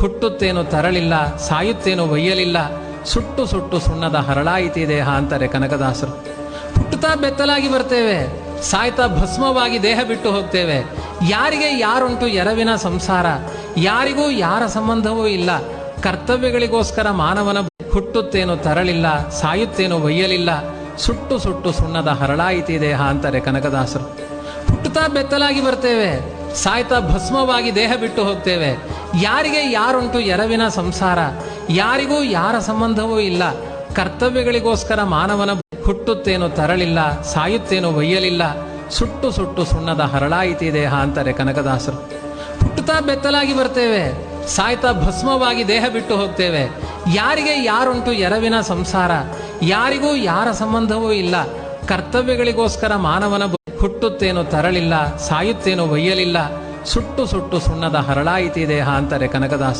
ಹುಟ್ಟುತ್ತೇನು ತರಳಿಲ್ಲ, ಸಾಯುತ್ತೇನು ಒಯ್ಯಲಿಲ್ಲ, ಸುಟ್ಟು ಸುಟ್ಟು ಸುಣ್ಣದ ಹರಳಾಯಿತಿ ದೇಹ ಅಂತಾರೆ ಕನಕದಾಸರು. ಹುಟ್ಟುತ್ತಾ ಬೆತ್ತಲಾಗಿ ಬರ್ತೇವೆ, ಸಾಯ್ತಾ ಭಸ್ಮವಾಗಿ ದೇಹ ಬಿಟ್ಟು ಹೋಗ್ತೇವೆ. ಯಾರಿಗೆ ಯಾರುಂಟು ಎರವಿನ ಸಂಸಾರ, ಯಾರಿಗೂ ಯಾರ ಸಂಬಂಧವೂ ಇಲ್ಲ. ಕರ್ತವ್ಯಗಳಿಗೋಸ್ಕರ ಮಾನವನ ಹುಟ್ಟುತ್ತೇನು ತರಳಿಲ್ಲ, ಸಾಯುತ್ತೇನು ಒಯ್ಯಲಿಲ್ಲ, ಸುಟ್ಟು ಸುಟ್ಟು ಸುಣ್ಣದ ಹರಳಾಯಿತಿ ದೇಹ ಅಂತಾರೆ ಕನಕದಾಸರು. ಹುಟ್ಟುತ್ತಾ ಬೆತ್ತಲಾಗಿ ಬರ್ತೇವೆ, ಸಾಯ್ತಾ ಭಸ್ಮವಾಗಿ ದೇಹ ಬಿಟ್ಟು ಹೋಗ್ತೇವೆ. ಯಾರಿಗೆ ಯಾರುಂಟು ಎರವಿನ ಸಂಸಾರ, ಯಾರಿಗೂ ಯಾರ ಸಂಬಂಧವೂ ಇಲ್ಲ. ಕರ್ತವ್ಯಗಳಿಗೋಸ್ಕರ ಮಾನವನ ಹುಟ್ಟುತ್ತೇನು ತರಳಿಲ್ಲ, ಸಾಯುತ್ತೇನು ಒಯ್ಯಲಿಲ್ಲ, ಸುಟ್ಟು ಸುಟ್ಟು ಸುಣ್ಣದ ಹರಳಾಯಿತಿ ದೇಹ ಅಂತಾರೆ ಕನಕದಾಸರು. ಹುಟ್ಟುತ್ತಾ ಬೆತ್ತಲಾಗಿ ಬರ್ತೇವೆ, ಸಾಯ್ತಾ ಭಸ್ಮವಾಗಿ ದೇಹ ಬಿಟ್ಟು ಹೋಗ್ತೇವೆ. ಯಾರಿಗೆ ಯಾರುಂಟು ಎರವಿನ ಸಂಸಾರ, ಯಾರಿಗೂ ಯಾರ ಸಂಬಂಧವೂ ಇಲ್ಲ. ಕರ್ತವ್ಯಗಳಿಗೋಸ್ಕರ ಮಾನವನ ಹುಟ್ಟುತ್ತೇನು ತರಳಿಲ್ಲ, ಸಾಯುತ್ತೇನು ಒಯ್ಯಲಿಲ್ಲ, ಸುಟ್ಟು ಸುಟ್ಟು ಸುಣ್ಣದ ಹರಳಾಯಿತಿ ದೇಹ ಅಂತಾರೆ ಕನಕದಾಸ.